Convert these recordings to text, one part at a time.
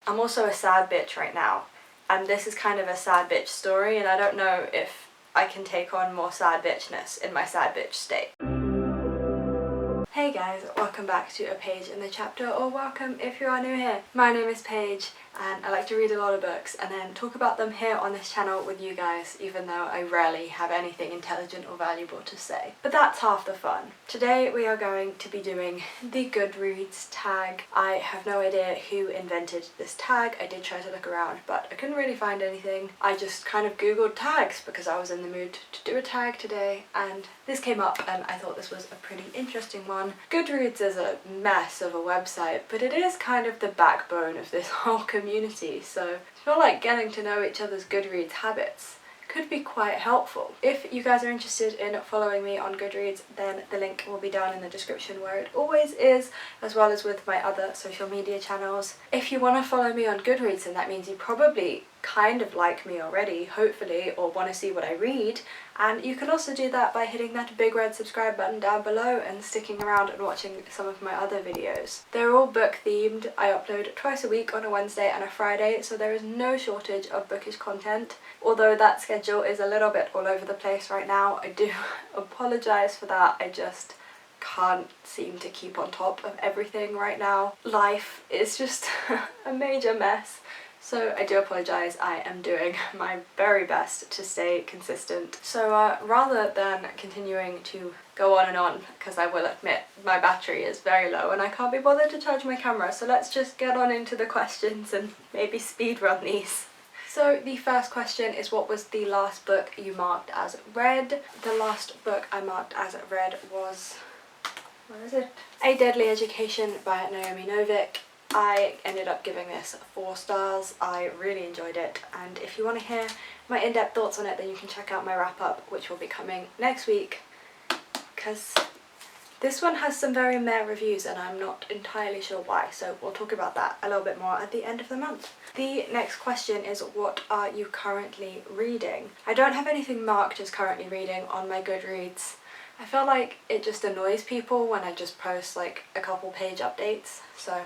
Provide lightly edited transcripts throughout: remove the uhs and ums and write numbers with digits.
I'm also a sad bitch right now, and this is kind of a sad bitch story, and I don't know if I can take on more sad bitchness in my sad bitch state. Hey guys, welcome back to A Page in the Chapter, or welcome if you are new here. My name is Paige and I like to read a lot of books and then talk about them here on this channel with you guys, even though I rarely have anything intelligent or valuable to say. But that's half the fun. Today we are going to be doing the Goodreads tag. I have no idea who invented this tag. I did try to look around but I couldn't really find anything. I just kind of googled tags because I was in the mood to do a tag today and this came up and I thought this was a pretty interesting one. Goodreads is a mess of a website, but it is kind of the backbone of this whole community, so I feel like getting to know each other's Goodreads habits could be quite helpful. If you guys are interested in following me on Goodreads, then the link will be down in the description where it always is, as well as with my other social media channels. If you want to follow me on Goodreads, then that means you probably kind of like me already, hopefully, or want to see what I read, and you can also do that by hitting that big red subscribe button down below and sticking around and watching some of my other videos. They're all book themed. I upload twice a week on a Wednesday and a Friday, so there is no shortage of bookish content. Although that schedule is a little bit all over the place right now, I do apologise for that. I just can't seem to keep on top of everything right now. Life is just a major mess. So I do apologise, I am doing my very best to stay consistent. So rather than continuing to go on, because I will admit my battery is very low and I can't be bothered to charge my camera, so let's just get on into the questions and maybe speed run these. So the first question is, what was the last book you marked as read? The last book I marked as read was, what is it? A Deadly Education by Naomi Novik. I ended up giving this 4 stars. I really enjoyed it, and if you want to hear my in-depth thoughts on it, then you can check out my wrap-up, which will be coming next week, because this one has some very meh reviews and I'm not entirely sure why, so we'll talk about that a little bit more at the end of the month. The next question is, what are you currently reading? I don't have anything marked as currently reading on my Goodreads. I feel like it just annoys people when I just post like a couple page updates, so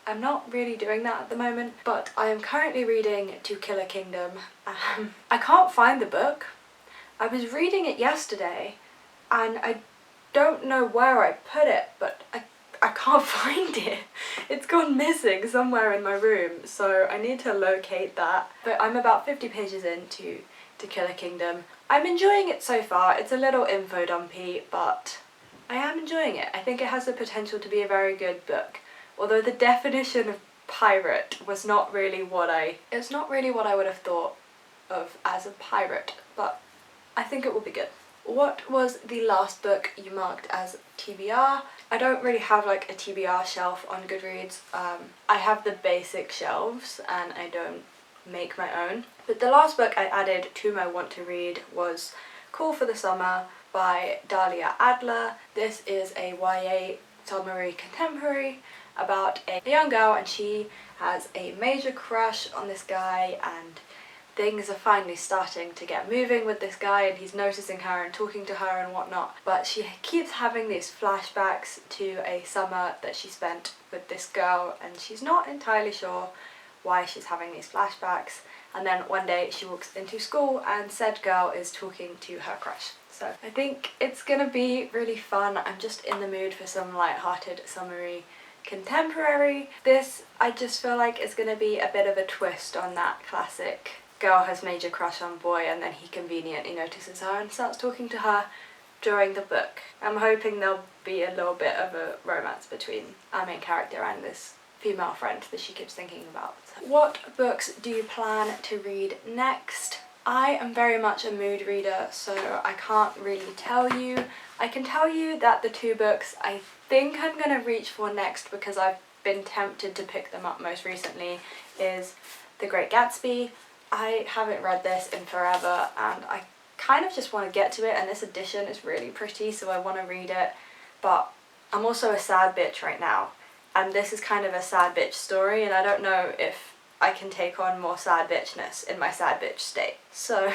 I'm not really doing that at the moment, but I am currently reading To Kill a Kingdom. I can't find the book. I was reading it yesterday and I don't know where I put it, but I can't find it. It's gone missing somewhere in my room, so I need to locate that. But I'm about 50 pages into To Kill a Kingdom. I'm enjoying it so far. It's a little info dumpy, but I am enjoying it. I think it has the potential to be a very good book. Although the definition of pirate was not really what I would have thought of as a pirate, but I think it will be good. What was the last book you marked as TBR? I don't really have like a TBR shelf on Goodreads. I have the basic shelves and I don't make my own. But the last book I added to my want to read was Call for the Summer by Dahlia Adler. This is a YA summary contemporary about a young girl, and she has a major crush on this guy, and things are finally starting to get moving with this guy, and he's noticing her and talking to her and whatnot, but she keeps having these flashbacks to a summer that she spent with this girl, and she's not entirely sure why she's having these flashbacks. And then one day she walks into school and said girl is talking to her crush. So I think it's gonna be really fun. I'm just in the mood for some light-hearted summary contemporary. This, I just feel like, is going to be a bit of a twist on that classic girl has major crush on boy and then he conveniently notices her and starts talking to her during the book. I'm hoping there'll be a little bit of a romance between our main character and this female friend that she keeps thinking about. So, what books do you plan to read next? I am very much a mood reader, so I can't really tell you. I can tell you that the 2 books I think I'm going to reach for next, because I've been tempted to pick them up most recently, is The Great Gatsby. I haven't read this in forever and I kind of just want to get to it, and this edition is really pretty, so I want to read it. But I'm also a sad bitch right now, and this is kind of a sad bitch story, and I don't know if I can take on more sad bitchness in my sad bitch state. So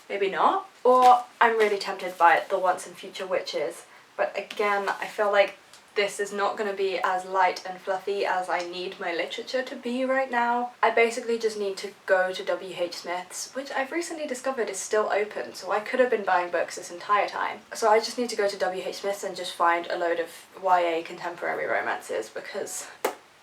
maybe not. Or I'm really tempted by The Once and Future Witches, but again, I feel like this is not going to be as light and fluffy as I need my literature to be right now. I basically just need to go to WH Smith's, which I've recently discovered is still open, so I could have been buying books this entire time. So I just need to go to WH Smith's and just find a load of YA contemporary romances because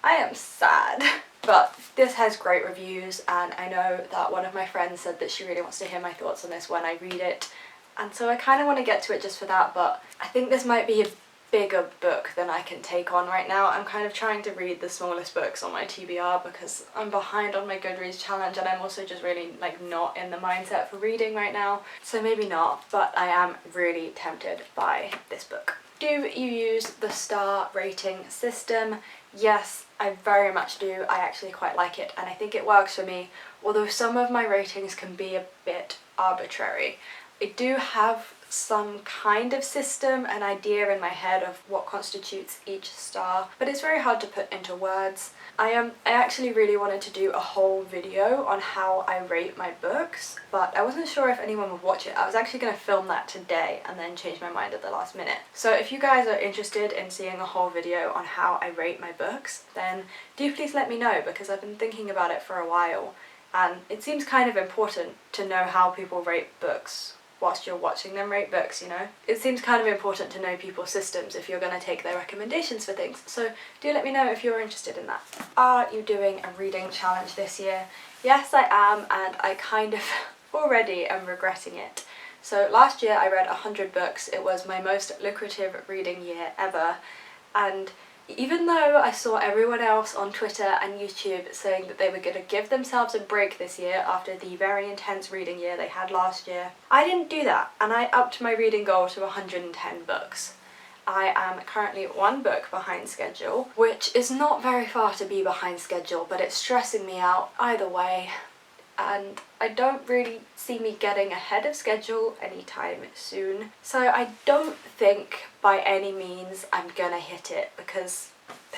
I am sad. But this has great reviews, and I know that one of my friends said that she really wants to hear my thoughts on this when I read it, and so I kind of want to get to it just for that. But I think this might be a bigger book than I can take on right now. I'm kind of trying to read the smallest books on my TBR because I'm behind on my Goodreads challenge, and I'm also just really like not in the mindset for reading right now, so maybe not, but I am really tempted by this book. Do you use the star rating system? Yes, I very much do. I actually quite like it, and I think it works for me, although some of my ratings can be a bit arbitrary. I do have some kind of system, an idea in my head of what constitutes each star, but it's very hard to put into words. I actually really wanted to do a whole video on how I rate my books, but I wasn't sure if anyone would watch it. I was actually going to film that today and then change my mind at the last minute. So if you guys are interested in seeing a whole video on how I rate my books, then do please let me know, because I've been thinking about it for a while, and it seems kind of important to know how people rate books whilst you're watching them rate books, you know? It seems kind of important to know people's systems if you're going to take their recommendations for things, so do let me know if you're interested in that. Are you doing a reading challenge this year? Yes, I am, and I kind of already am regretting it. So last year I read 100 books. It was my most lucrative reading year ever, and even though I saw everyone else on Twitter and YouTube saying that they were going to give themselves a break this year after the very intense reading year they had last year, I didn't do that, and I upped my reading goal to 110 books. I am currently 1 book behind schedule, which is not very far to be behind schedule, but it's stressing me out either way, and I don't really see me getting ahead of schedule anytime soon. So I don't think by any means I'm gonna hit it, because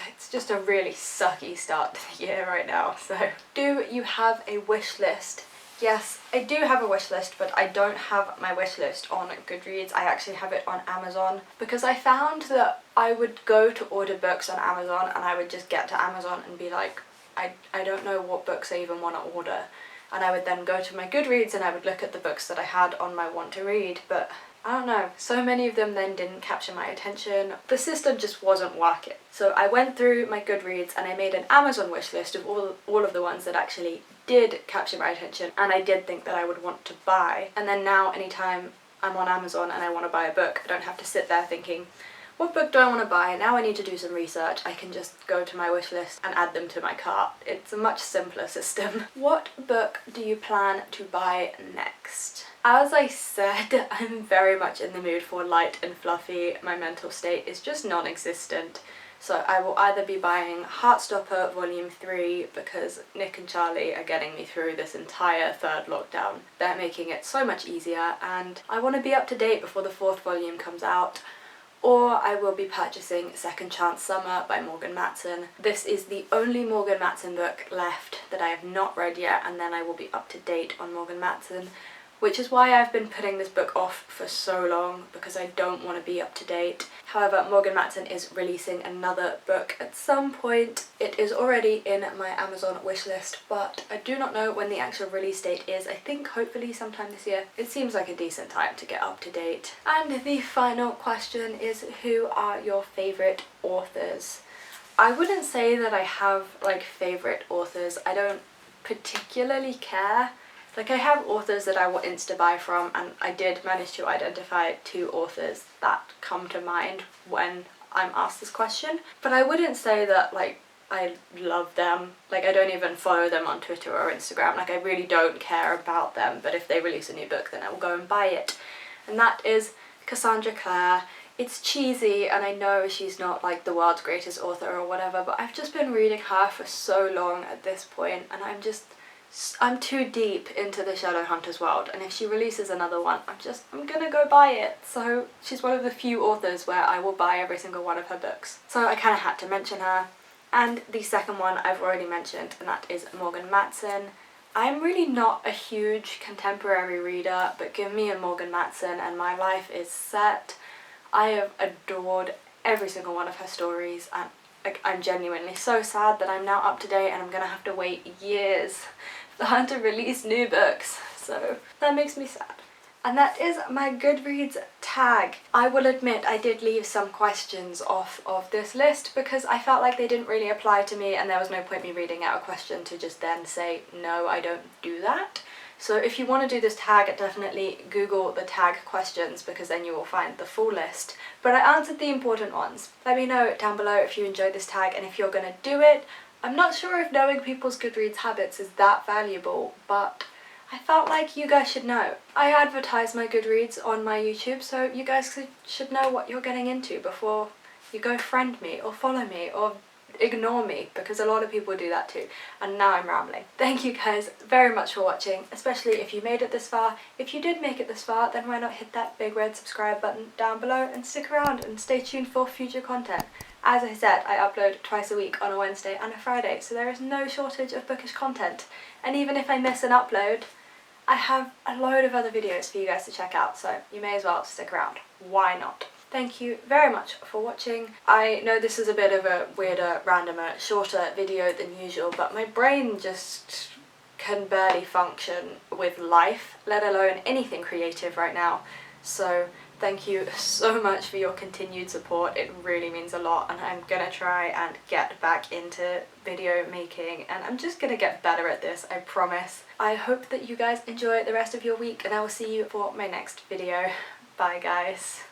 it's just a really sucky start to the year right now. So, do you have a wish list? Yes, I do have a wish list, but I don't have my wish list on Goodreads. I actually have it on Amazon, because I found that I would go to order books on Amazon and I would just get to Amazon and be like, I don't know what books I even want to order. And I would then go to my Goodreads and I would look at the books that I had on my want to read, but I don't know, so many of them then didn't capture my attention. The system just wasn't working. So I went through my Goodreads and I made an Amazon wish list of all of the ones that actually did capture my attention and I did think that I would want to buy. And then now anytime I'm on Amazon and I want to buy a book, I don't have to sit there thinking, what book do I want to buy? Now I need to do some research. I can just go to my wish list and add them to my cart. It's a much simpler system. What book do you plan to buy next? As I said, I'm very much in the mood for light and fluffy. My mental state is just non-existent. So I will either be buying Heartstopper Volume 3 because Nick and Charlie are getting me through this entire 3rd lockdown. They're making it so much easier, and I want to be up to date before the 4th volume comes out. Or I will be purchasing Second Chance Summer by Morgan Matson. This is the only Morgan Matson book left that I have not read yet, and then I will be up to date on Morgan Matson, which is why I've been putting this book off for so long, because I don't want to be up to date. However, Morgan Matson is releasing another book at some point. It is already in my Amazon wishlist, but I do not know when the actual release date is. I think hopefully sometime this year. It seems like a decent time to get up to date. And the final question is, who are your favourite authors? I wouldn't say that I have like favourite authors. I don't particularly care. Like, I have authors that I will insta buy from, and I did manage to identify 2 authors that come to mind when I'm asked this question, but I wouldn't say that like I love them. Like, I don't even follow them on Twitter or Instagram. Like, I really don't care about them, but if they release a new book then I will go and buy it, and that is Cassandra Clare. It's cheesy, and I know she's not like the world's greatest author or whatever, but I've just been reading her for so long at this point, and I'm too deep into the Shadowhunters world, and if she releases another one, I'm gonna go buy it. So she's one of the few authors where I will buy every single one of her books. So I kind of had to mention her. And the second one I've already mentioned, and that is Morgan Matson. I'm really not a huge contemporary reader, but give me a Morgan Matson and my life is set. I have adored every single one of her stories, and like, I'm genuinely so sad that I'm now up to date and I'm gonna have to wait years for her to release new books, so that makes me sad. And that is my Goodreads tag. I will admit I did leave some questions off of this list because I felt like they didn't really apply to me and there was no point me reading out a question to just then say, no, I don't do that. So if you want to do this tag, definitely Google the tag questions because then you will find the full list. But I answered the important ones. Let me know down below if you enjoyed this tag and if you're going to do it. I'm not sure if knowing people's Goodreads habits is that valuable, but I felt like you guys should know. I advertise my Goodreads on my YouTube, so you guys should know what you're getting into before you go friend me or follow me or ignore me, because a lot of people do that too. And now I'm rambling. Thank you guys very much for watching, especially if you made it this far. If you did make it this far, then why not hit that big red subscribe button down below and stick around and stay tuned for future content. As I said, I upload twice a week on a Wednesday and a Friday, so there is no shortage of bookish content. And even if I miss an upload, I have a load of other videos for you guys to check out, so you may as well stick around. Why not? Thank you very much for watching. I know this is a bit of a weirder, randomer, shorter video than usual, but my brain just can barely function with life, let alone anything creative right now. So thank you so much for your continued support. It really means a lot, and I'm gonna try and get back into video making, and I'm just gonna get better at this, I promise. I hope that you guys enjoy the rest of your week, and I will see you for my next video. Bye guys.